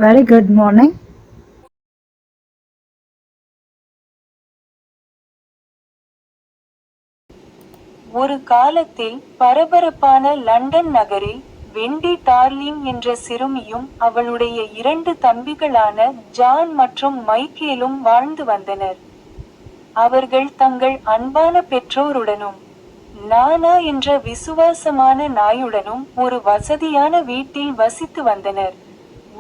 Very good morning. ஒரு காலத்தில் பரபரப்பான லண்டன் நகரில் வெண்டி டார்லிங் என்ற சிறுமியும் அவளுடைய 2 தம்பிகளான ஜான் மற்றும் மைக்கேலும் வாழ்ந்து வந்தனர். அவர்கள் தங்கள் அன்பான பெற்றோருடனும் நானா என்ற விசுவாசமான நாயுடனும் ஒரு வசதியான வீட்டில் வசித்து வந்தனர்.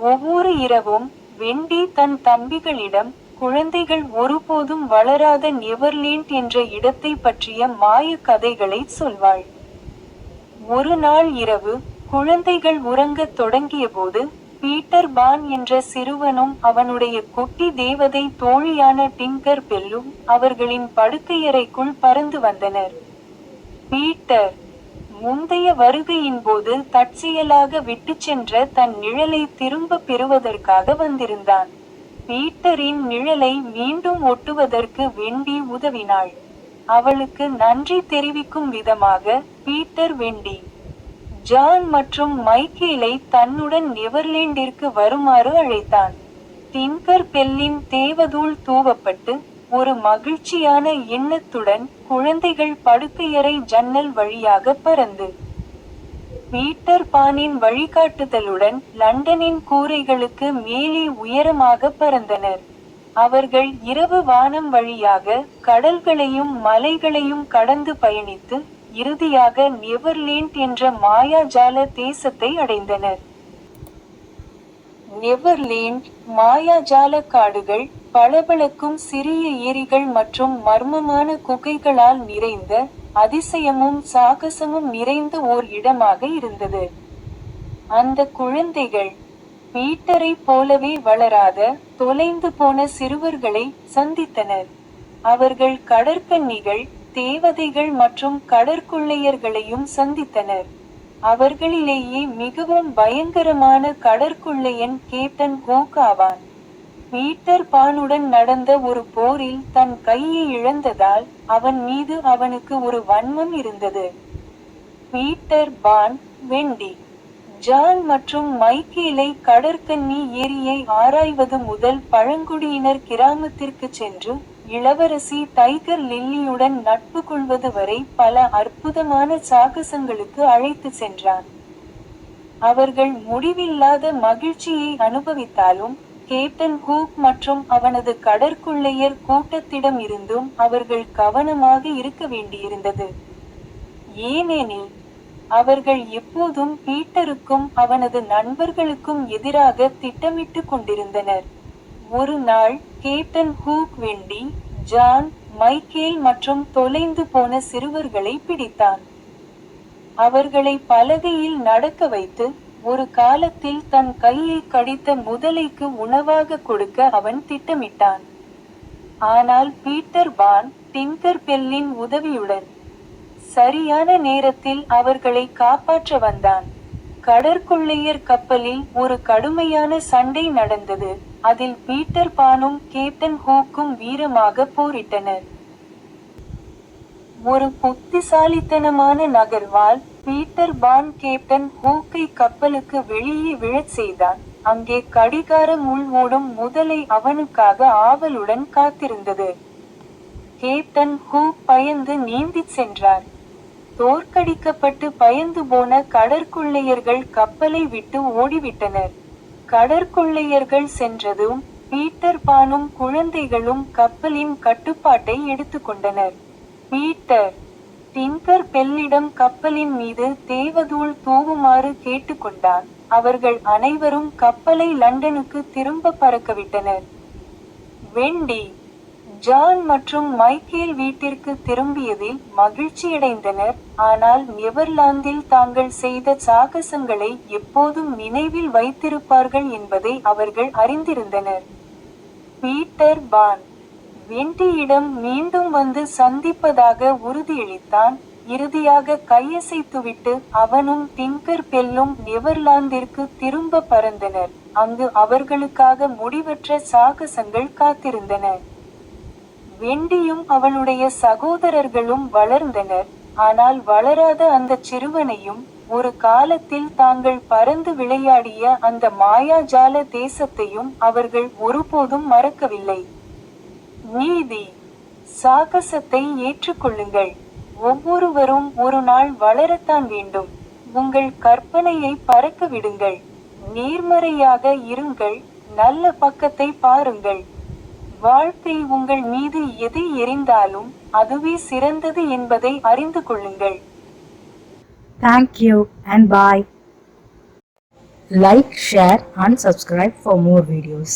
ஒவ்வொரு இரவும் வெண்டி தன் தம்பிகளிடம் குழந்தைகள் ஒருபோதும் வளராத நெவர்லேண்ட் என்ற இடத்தை பற்றிய மாய கதைகளை சொல்வாள். ஒரு நாள் இரவு குழந்தைகள் உறங்கத் தொடங்கியபோது பீட்டர் பான் என்ற சிறுவனும் அவனுடைய குட்டி தேவதை தோழியான டிங்கர் பெல்லும் அவர்களின் படுக்கையறைக்குள் பறந்து வந்தனர். பீட்டர் முந்தைய வருகையின் போது தற்செயலாக விட்டுச் சென்ற தன் நிழலை திரும்ப பெறுவதற்காக வந்திருந்தான். பீட்டரின் நிழலை மீண்டும் ஒட்டுவதற்கு வெண்டி உதவினாள். அவளுக்கு நன்றி தெரிவிக்கும் விதமாக பீட்டர் வெண்டி, ஜான் மற்றும் மைக்கேலை தன்னுடன் நெவர்லேண்டிற்கு வருமாறு அழைத்தான். டிங்கர் பெல்லின் தேவதூள் தூவப்பட்டு ஒரு மகிழ்ச்சியான எண்ணத்துடன் குழந்தைகள் படுக்கையறை ஜன்னல் வழியாக பறந்து பீட்டர் பானின் வழிகாட்டுதலுடன் லண்டனின் கூரைகளுக்கு மேலே உயரமாக பறந்தனர். அவர்கள் இரவு வானம் வழியாக கடல்களையும் மலைகளையும் கடந்து பயணித்து இறுதியாக நெவர்லேண்ட் என்ற மாயாஜால தேசத்தை அடைந்தனர். நெவர்லேண்ட் மாயாஜால காடுகள், பளபளக்கும் சிறிய ஏரிகள் மற்றும் மர்மமான குகைகளால் நிறைந்த, அதிசயமும் சாகசமும் நிறைந்த ஓர் இடமாக இருந்தது. அந்த குழந்தைகள் பீட்டரை போலவே வளராத, தொலைந்து போன சிறுவர்களை சந்தித்தனர். அவர்கள் கடற்கன்னிகள், தேவதைகள் மற்றும் கடற்கொள்ளையர்களையும் சந்தித்தனர். அவர்களிலேயே மிகவும் பயங்கரமான கடற்கொள்ளையன் கேப்டன் ஹூக் ஆவான். பீட்டர் பானுடன் நடந்த ஒரு போரில் தன் கையை இழந்ததால் அவன் மீது அவனுக்கு ஒரு வன்மம் இருந்தது. பீட்டர் பான், வெண்டி, ஜான் மற்றும் மைக்கேலை கடற்கன்னி ஏரியை ஆராய்வது முதல் பழங்குடியினர் கிராமத்திற்கு சென்று இளவரசி டைகர் லில்லியுடன் நட்பு கொள்வது வரை பல அற்புதமான சாகசங்களுக்கு அழைத்து சென்றான். அவர்கள் முடிவில்லாத மகிழ்ச்சியை அனுபவித்தாலும் கேப்டன் ஹூக் மற்றும் அவனது கடற்கொள்ளையர் கூட்டத்திடம் இருந்தும் அவர்கள் கவனமாக இருக்க வேண்டியிருந்தது. ஏனெனில் அவர்கள் எப்போதும் பீட்டருக்கும் அவனது நண்பர்களுக்கும் எதிராக திட்டமிட்டு கொண்டிருந்தனர். ஒரு நாள் கேப்டன் ஹூக் வெண்டி, ஜான், மைக்கேல் மற்றும் தொலைந்து போன சிறுவர்களை பிடித்தான். அவர்களை பலகையில் நடக்க வைத்து ஒரு காலத்தில் தன் கையை கடித்த முதலைக்கு உணவாக கொடுக்க அவன் திட்டமிட்டான். ஆனால் பீட்டர் பான், டிங்கர் பெல்லின் உதவியுடன் சரியான நேரத்தில் அவர்களை காப்பாற்ற வந்தான். கடற்கொள்ளையர் கப்பலில் ஒரு கடுமையான சண்டை நடந்தது. அதில் பீட்டர் பானும் கேப்டன் ஹூக்கும் வீரமாக போரிட்டனர். ஒரு புத்திசாலித்தனமான நகர்வால் பீட்டர் பான் கேப்டன் ஹூக்கை கப்பலுக்கு வெளியே விழச் செய்தான். அங்கே கடிகாரம் உள் ஓடும் முதலை அவனுக்காக ஆவலுடன் காத்திருந்தது. கேப்டன் ஹூக் பயந்து நீந்திச் சென்றார். தோற்கடிக்கப்பட்டு பயந்து போன கடற்கொள்ளையர்கள் கப்பலை விட்டு ஓடிவிட்டனர். கடற்கொள்ளையர்கள் சென்றதும் பீட்டர் பானும் குழந்தைகளும் கப்பலின் கட்டுப்பாட்டை எடுத்துக்கொண்டனர். பீட்டர் டிங்கர் பெல்லிடம் கப்பலின் மீது தேவதூள் தூவுமாறு கேட்டுக்கொண்டான். அவர்கள் அனைவரும் கப்பலை லண்டனுக்கு திரும்ப பறக்கவிட்டனர். வெண்டி, ஜான் மற்றும் மைக்கேல் வீட்டிற்கு திரும்பியதில் மகிழ்ச்சியடைந்தனர். ஆனால் நெவர்லாந்தில் தாங்கள் செய்த சாகசங்களை எப்போதும் நினைவில் வைத்திருப்பார்கள் என்பதை அவர்கள் அறிந்திருந்தனர். பீட்டர் பான் வெண்டியிடம் மீண்டும் வந்து சந்திப்பதாக உறுதியளித்தான். இறுதியாக கையசைத்துவிட்டு அவனும் டிங்கர் பெல்லும் நெவர்லாந்திற்கு திரும்ப பறந்தனர். அங்கு அவர்களுக்காக முடிவற்ற சாகசங்கள் காத்திருந்தன. வெண்டியும் அவளுடைய சகோதரர்களும் வளர்ந்தனர். ஆனால் வளராத அந்த சிறுவனையும் ஒரு காலத்தில் தாங்கள் பறந்து விளையாடிய அந்த மாயாஜால தேசத்தையும் அவர்கள் ஒருபோதும் மறக்கவில்லை. நீதி, சாகசத்தை ஏற்றுக்கொள்ளுங்கள். ஒவ்வொருவரும் ஒரு நாள் வளரத்தான் வேண்டும். உங்கள் கற்பனையை பறக்க விடுங்கள். நேர்மறையாக இருங்கள், நல்ல பக்கத்தை பாருங்கள். வாழ்க்கை உங்கள் மீது எதை எறிந்தாலும் அதுவே சிறந்தது என்பதை அறிந்து கொள்ளுங்கள். Thank you and bye. Like, share and subscribe for more videos.